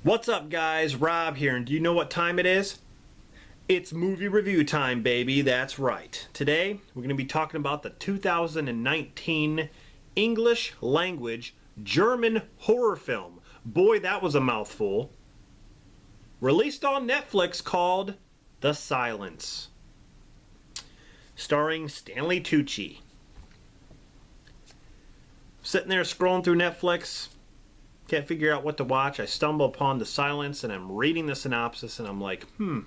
What's up, guys? Rob here, and do you know what time it is? It's movie review time, baby. That's right. Today, we're going to be talking about the 2019 English language German horror film. Boy, that was a mouthful. Released on Netflix, called The Silence. Starring Stanley Tucci. Sitting there scrolling through Netflix. Can't figure out what to watch. I stumble upon The Silence and I'm reading the synopsis and I'm like, I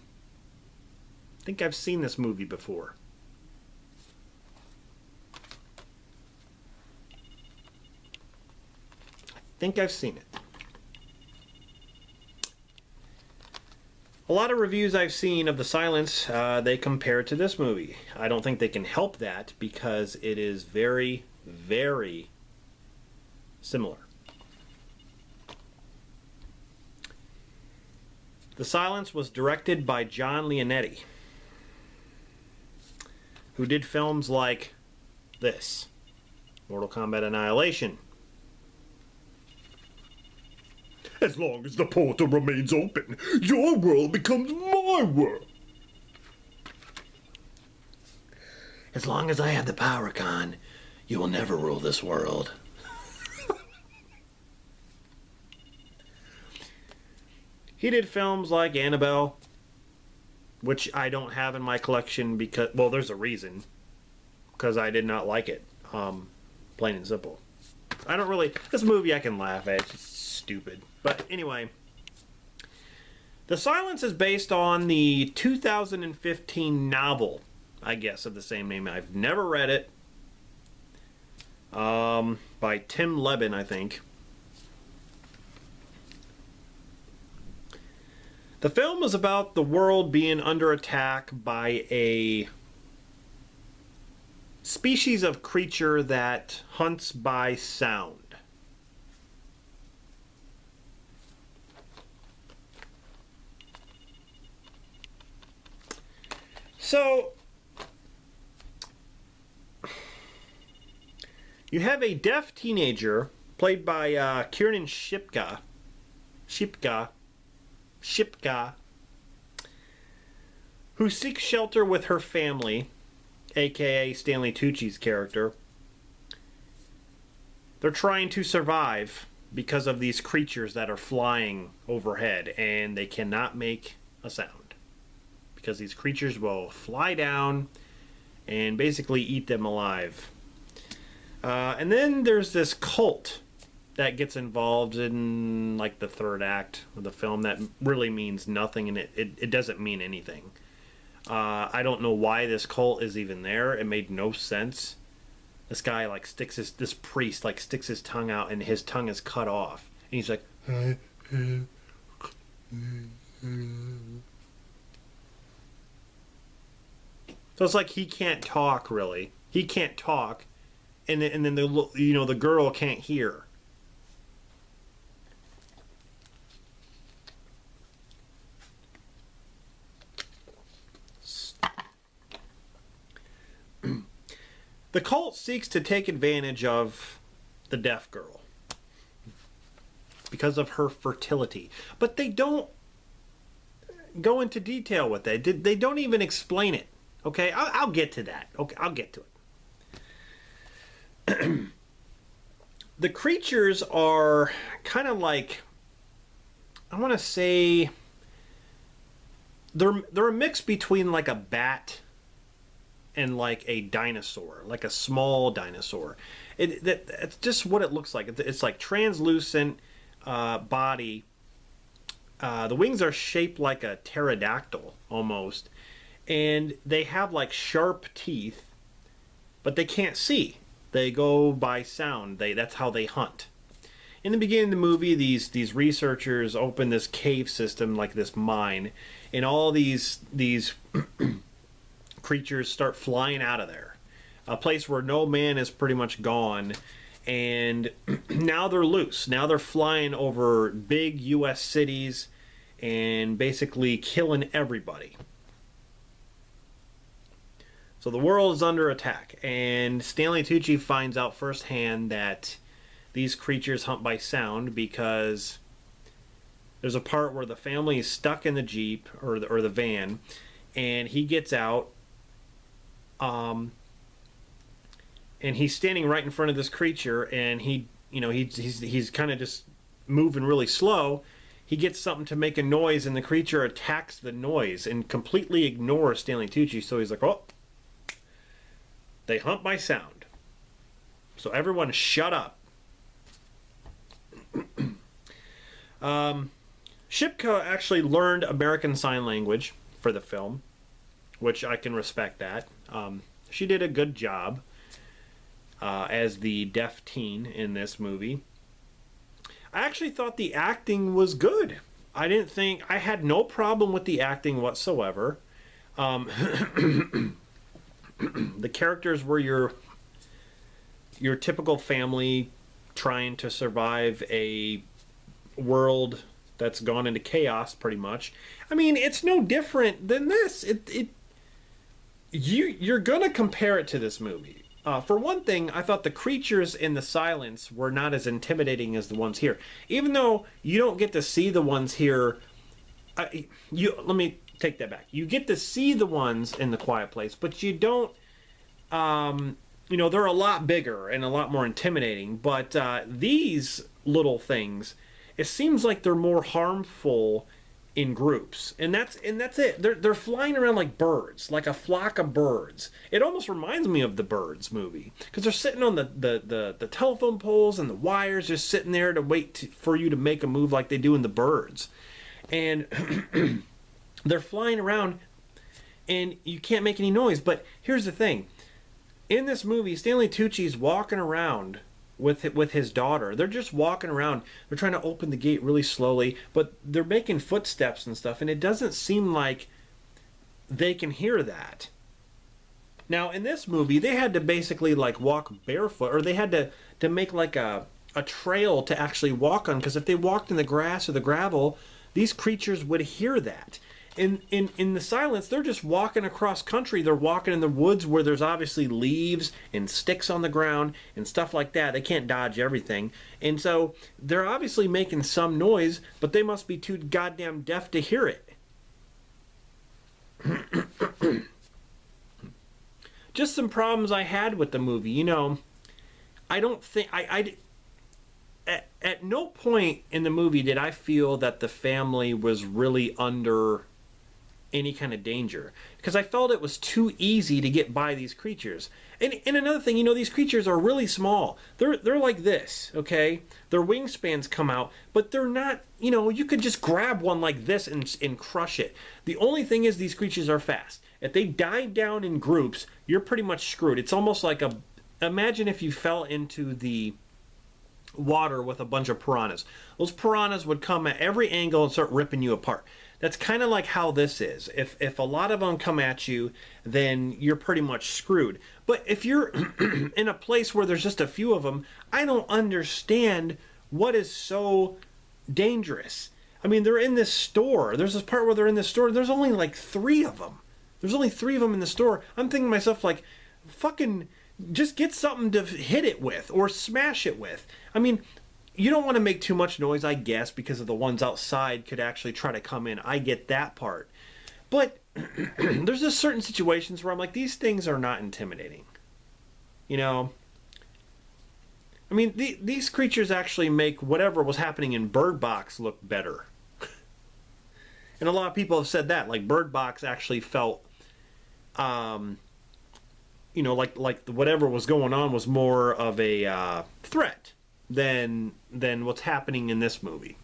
think I've seen this movie before. I think I've seen it. A lot of reviews I've seen of The Silence, they compare it to this movie. I don't think they can help that because it is very, very similar. The Silence was directed by John Leonetti, who did films like this, Mortal Kombat Annihilation. As long as the portal remains open, your world becomes my world. As long as I have the power, Khan, you will never rule this world. He did films like Annabelle, which I don't have in my collection because, well, there's a reason. Because I did not like it. Plain and simple. I don't really, this movie I can laugh at, it's just stupid. But anyway, The Silence is based on the 2015 novel, I guess, of the same name. I've never read it. By Tim Levin, I think. The film is about the world being under attack by a species of creature that hunts by sound. So, you have a deaf teenager played by Kiernan Shipka, who seeks shelter with her family, aka Stanley Tucci's character. They're trying to survive because of these creatures that are flying overhead, and they cannot make a sound because these creatures will fly down and basically eat them alive. And then there's this cult that gets involved in like the third act of the film that really means nothing, and it doesn't mean anything. I don't know why this cult is even there. It made no sense. This guy like this priest like sticks his tongue out and his tongue is cut off. And he's like, so it's like he can't talk really. He can't talk, and then the girl can't hear. The cult seeks to take advantage of the deaf girl because of her fertility. But they don't go into detail with that. They don't even explain it. Okay, I'll get to that. Okay, I'll get to it. The creatures are kind of like, I want to say, they're a mix between like a bat and like a dinosaur, like a small dinosaur. It's just what it looks like. It's like translucent body. The wings are shaped like a pterodactyl almost, and they have like sharp teeth, but they can't see. They go by sound. That's how they hunt. In the beginning of the movie, these researchers open this cave system, like this mine, and all these creatures start flying out of there. A place where no man is pretty much gone, and now they're loose. Now they're flying over big US cities and basically killing everybody. So the world is under attack, and Stanley Tucci finds out firsthand that these creatures hunt by sound because There's a part where the family is stuck in the Jeep or the van, and he gets out, and he's standing right in front of this creature, and he's kind of just moving really slow. He gets something to make a noise, and the creature attacks the noise and completely ignores Stanley Tucci. So he's like, "Oh, they hunt by sound. So everyone shut up." Shipka actually learned American Sign Language for the film, which I can respect that. She did a good job as the deaf teen in this movie. I actually thought the acting was good. I had no problem with the acting whatsoever. The characters were your typical family trying to survive a world that's gone into chaos, pretty much. I mean, it's no different than this. You're gonna compare it to this movie. For one thing, I thought the creatures in the silence were not as intimidating as the ones here. Even though you don't get to see the ones here, let me take that back. You get to see the ones in The Quiet Place, but you don't. They're a lot bigger and a lot more intimidating. But these little things, it seems like they're more harmful in groups, and that's it. They're flying around like birds, like a flock of birds. It almost reminds me of the Birds movie, because they're sitting on the telephone poles and the wires, just sitting there to wait for you to make a move like they do in the Birds, and they're flying around, and you can't make any noise. But here's the thing: in this movie, Stanley Tucci's walking around with his daughter. They're just walking around. They're trying to open the gate really slowly, but they're making footsteps and stuff, and it doesn't seem like they can hear that. Now, in this movie, they had to basically like walk barefoot, or they had to make like a trail to actually walk on, because if they walked in the grass or the gravel, these creatures would hear that. In the silence, they're just walking across country. They're walking in the woods where there's obviously leaves and sticks on the ground and stuff like that. They can't dodge everything. And so they're obviously making some noise, but they must be too goddamn deaf to hear it. Just some problems I had with the movie. I don't think... At no point in the movie did I feel that the family was really under any kind of danger, because I felt it was too easy to get by these creatures. And another thing, these creatures are really small. They're like this, okay? Their wingspans come out, but they're not, you could just grab one like this and crush it. The only thing is these creatures are fast. If they dive down in groups, you're pretty much screwed. It's almost like imagine if you fell into the water with a bunch of piranhas. Those piranhas would come at every angle and start ripping you apart. That's kind of like how this is. If a lot of them come at you, then you're pretty much screwed. But if you're in a place where there's just a few of them, I don't understand what is so dangerous. I mean, they're in this store. There's this part where they're in this store. There's only like 3 of them. There's only 3 of them in the store. I'm thinking to myself, like, fucking just get something to hit it with or smash it with. I mean, you don't want to make too much noise, I guess, because of the ones outside could actually try to come in. I get that part. But there's just certain situations where I'm like, these things are not intimidating. I mean, these creatures actually make whatever was happening in Bird Box look better. And a lot of people have said that. Like, Bird Box actually felt, like whatever was going on was more of a threat than what's happening in this movie.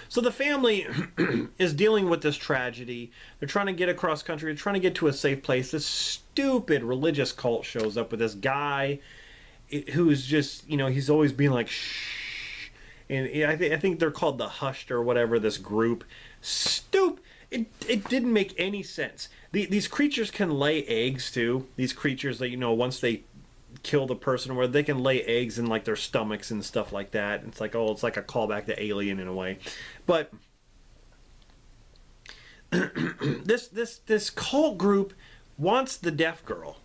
So the family is dealing with this tragedy. They're trying to get across country. They're trying to get to a safe place. This stupid religious cult shows up with this guy who's just, he's always being like, shh. And I think they're called the Hushed or whatever, this group. Stupid. It didn't make any sense. These creatures can lay eggs too. These creatures that, once they kill the person, where they can lay eggs in like their stomachs and stuff like that. It's like, it's like a callback to Alien in a way. But this cult group wants the deaf girl.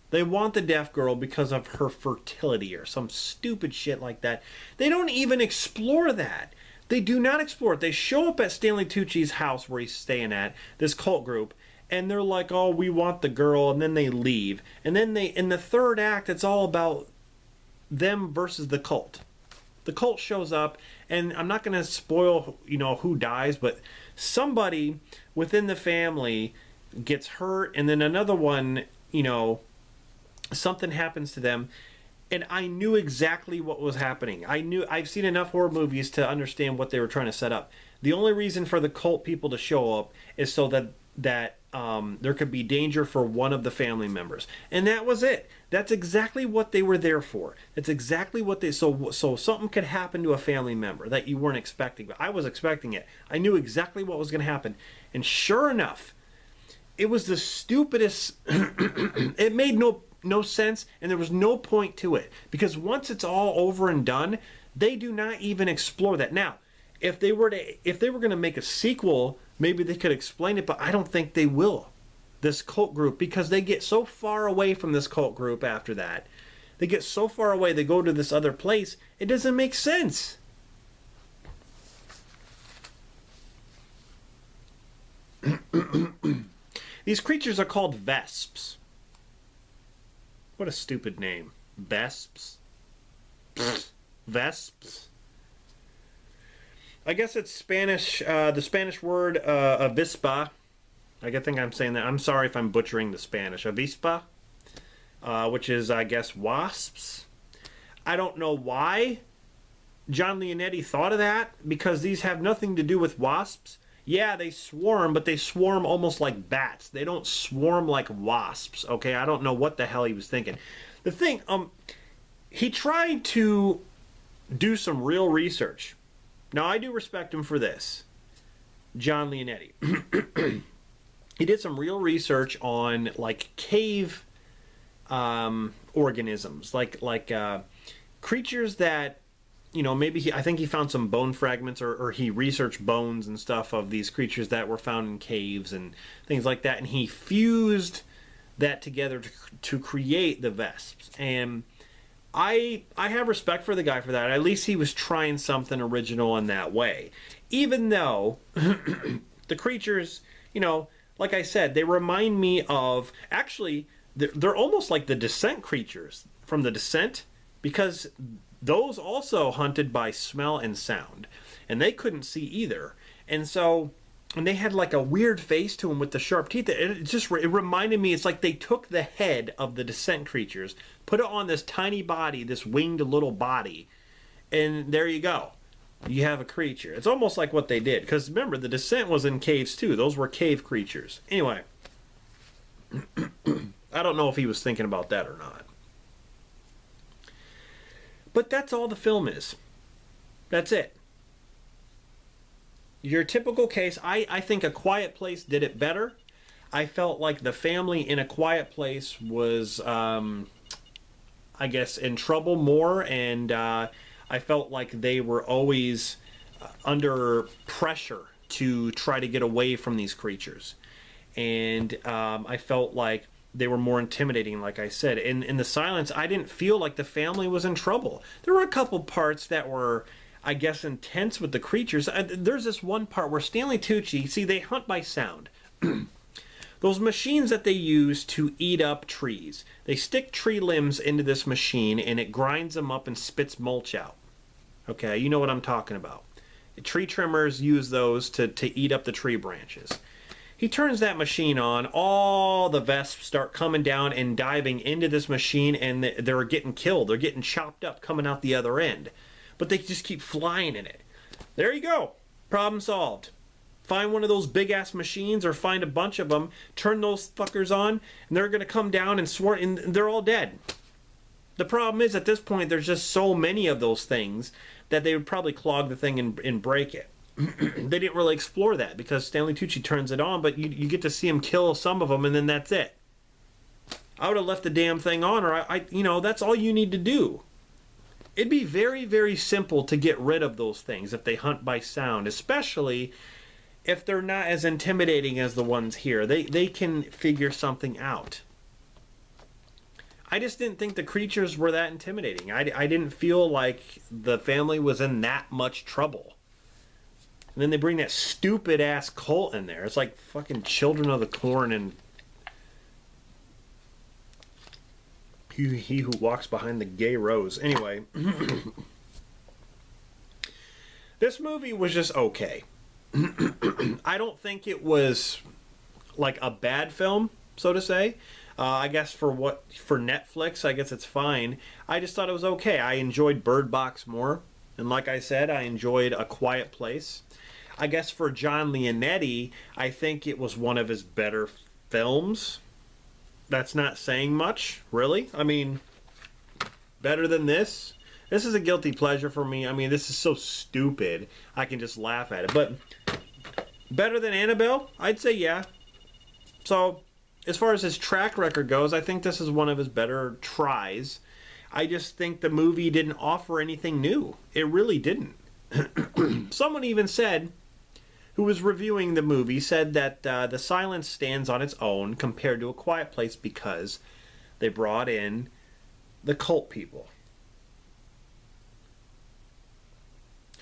They want the deaf girl because of her fertility or some stupid shit like that. They don't even explore that. They do not explore it. They show up at Stanley Tucci's house where he's staying at, this cult group, and they're like, oh, we want the girl, and then they leave. And then in the third act, it's all about them versus the cult. The cult shows up, and I'm not going to spoil, who dies, but somebody within the family gets hurt, and then another one, something happens to them. And I knew exactly what was happening. I've seen enough horror movies to understand what they were trying to set up. The only reason for the cult people to show up is so that there could be danger for one of the family members, and that was it. That's exactly what they were there for. That's exactly what they so something could happen to a family member that you weren't expecting, but I was expecting it. I knew exactly what was going to happen, and sure enough, it was the stupidest. It made no sense, and there was no point to it, because once it's all over and done, they do not even explore that. Now, if they were going to make a sequel, maybe they could explain it, but I don't think they will. This cult group, because they get so far away from this cult group after that. They get so far away, they go to this other place. It doesn't make sense. These creatures are called vesps. What a stupid name. Vesps? Vesps? I guess it's Spanish, the Spanish word avispa. I think I'm saying that. I'm sorry if I'm butchering the Spanish. Avispa, which is, I guess, wasps. I don't know why John Leonetti thought of that, because these have nothing to do with wasps. Yeah, they swarm, but they swarm almost like bats. They don't swarm like wasps, okay? I don't know what the hell he was thinking. The thing, he tried to do some real research. Now, I do respect him for this, John Leonetti. He did some real research on, like, cave organisms, like creatures that, maybe I think he found some bone fragments, or he researched bones and stuff of these creatures that were found in caves and things like that, and he fused that together to create the vesps. And I have respect for the guy for that. At least he was trying something original in that way. Even though the creatures, like I said, they remind me of, actually, they're almost like the Descent creatures from the Descent, because those also hunted by smell and sound, and they couldn't see either. And they had like a weird face to them with the sharp teeth. It reminded me, it's like they took the head of the Descent creatures, put it on this tiny body, this winged little body, and there you go. You have a creature. It's almost like what they did, because remember, the Descent was in caves too. Those were cave creatures. Anyway, I don't know if he was thinking about that or not. But that's all the film is. That's it. Your typical case, I think A Quiet Place did it better. I felt like the family in A Quiet Place was, I guess, in trouble more, and I felt like they were always under pressure to try to get away from these creatures. And I felt like they were more intimidating, like I said. In The Silence, I didn't feel like the family was in trouble. There were a couple parts that were, I guess, intense with the creatures. There's this one part where Stanley Tucci, see, they hunt by sound. Those machines that they use to eat up trees. They stick tree limbs into this machine, and it grinds them up and spits mulch out. Okay, you know what I'm talking about. Tree trimmers use those to eat up the tree branches. He turns that machine on, all the vesps start coming down and diving into this machine, and they're getting killed. They're getting chopped up coming out the other end. But they just keep flying in it. There you go. Problem solved. Find one of those big-ass machines, or find a bunch of them, turn those fuckers on, and they're going to come down and swarm, and they're all dead. The problem is, at this point, there's just so many of those things that they would probably clog the thing and break it. They didn't really explore that, because Stanley Tucci turns it on, but you get to see him kill some of them, and then that's it. I would have left the damn thing on, or that's all you need to do. It'd be very, very simple to get rid of those things if they hunt by sound, especially if they're not as intimidating as the ones here. They can figure something out. I just didn't think the creatures were that intimidating. I didn't feel like the family was in that much trouble. And then they bring that stupid ass cult in there. It's like fucking Children of the Corn and he who walks behind the gay rose. Anyway, this movie was just okay. I don't think it was like a bad film, so to say. I guess for Netflix, I guess it's fine. I just thought it was okay. I enjoyed Bird Box more. And like I said, I enjoyed A Quiet Place. I guess for John Leonetti, I think it was one of his better films. That's not saying much, really. I mean, better than this? This is a guilty pleasure for me. I mean, this is so stupid. I can just laugh at it. But better than Annabelle? I'd say yeah. So, as far as his track record goes, I think this is one of his better tries. I just think the movie didn't offer anything new. It really didn't. Someone even said, who was reviewing the movie, said that The Silence stands on its own compared to A Quiet Place because they brought in the cult people.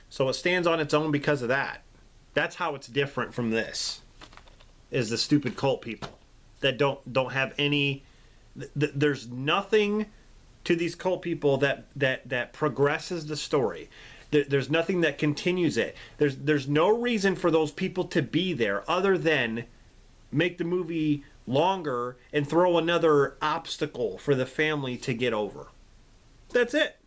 So it stands on its own because of that. That's how it's different from this, is the stupid cult people that don't have any... There's nothing to these cult people that progresses the story. There's nothing that continues it. There's no reason for those people to be there other than make the movie longer and throw another obstacle for the family to get over. That's it.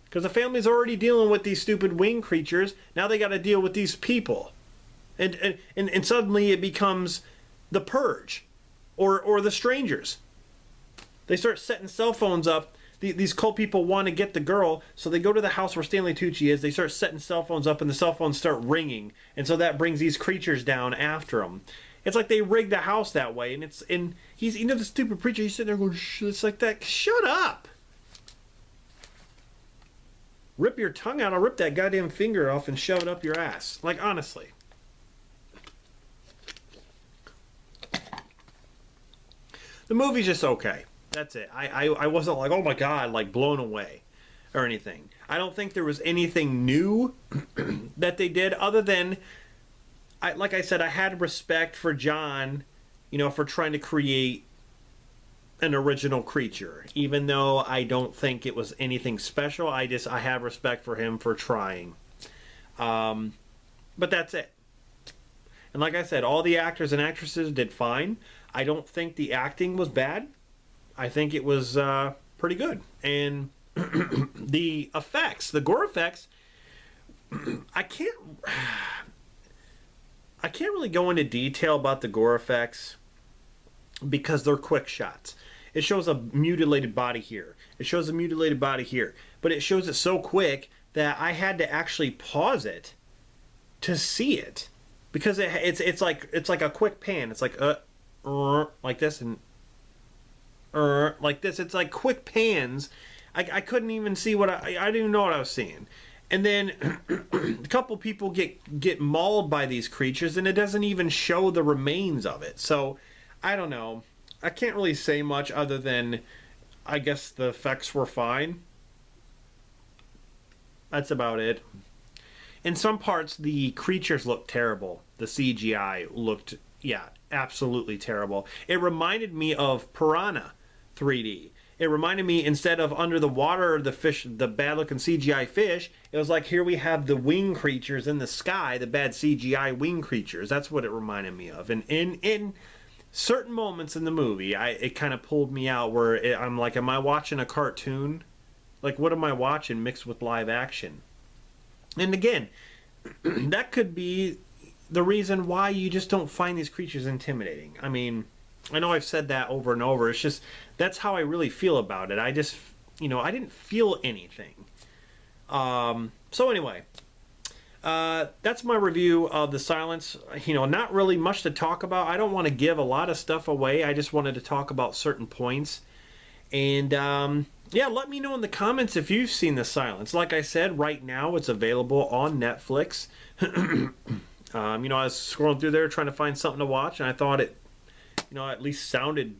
Because the family's already dealing with these stupid wing creatures. Now they got to deal with these people. And suddenly it becomes The Purge or The Strangers. They start setting cell phones up. These cult people want to get the girl, so they go to the house where Stanley Tucci is. They start setting cell phones up, and the cell phones start ringing. And so that brings these creatures down after them. It's like they rigged the house that way. And he's, you know, the stupid preacher, he's sitting there going, it's like that. Shut up. Rip your tongue out. I'll rip that goddamn finger off and shove it up your ass. Like, honestly. The movie's just okay. That's it. I wasn't like, oh my god, like blown away or anything. I don't think there was anything new that they did other than, like I said, I had respect for John, you know, for trying to create an original creature. Even though I don't think it was anything special, I have respect for him for trying. But that's it. And like I said, all the actors and actresses did fine. I don't think the acting was bad. I think it was pretty good. And the effects, the gore effects, I can't really go into detail about the gore effects because they're quick shots. It shows a mutilated body here. It shows a mutilated body here. But it shows it so quick that I had to actually pause it to see it. Because it's like a quick pan. It's like like this and like this. It's like quick pans. I couldn't even see what I didn't even know what I was seeing. And then a couple people get mauled by these creatures, and it doesn't even show the remains of it. So I don't know. I can't really say much other than I guess the effects were fine. That's about it. In some parts, the creatures looked terrible. The CGI looked, yeah, absolutely terrible. It reminded me of Piranha 3D. It reminded me, instead of under the water, the fish, the bad-looking CGI fish, it was like, here we have the wing creatures in the sky, the bad CGI wing creatures. That's what it reminded me of. And in certain moments in the movie, it kind of pulled me out where I'm like, am I watching a cartoon? Like, what am I watching mixed with live action? And again, that could be the reason why you just don't find these creatures intimidating. I mean, I know I've said that over and over. It's just, that's how I really feel about it. I just, you know, I didn't feel anything. So anyway, that's my review of The Silence. You know, not really much to talk about. I don't want to give a lot of stuff away. I just wanted to talk about certain points. And, yeah, let me know in the comments if you've seen The Silence. Like I said, right now it's available on Netflix. You know, I was scrolling through there trying to find something to watch, and I thought it, you know, at least sounded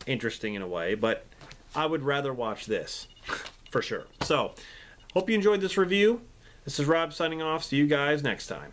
interesting in a way, but I would rather watch this for sure. So, hope you enjoyed this review. This is Rob signing off. See you guys next time.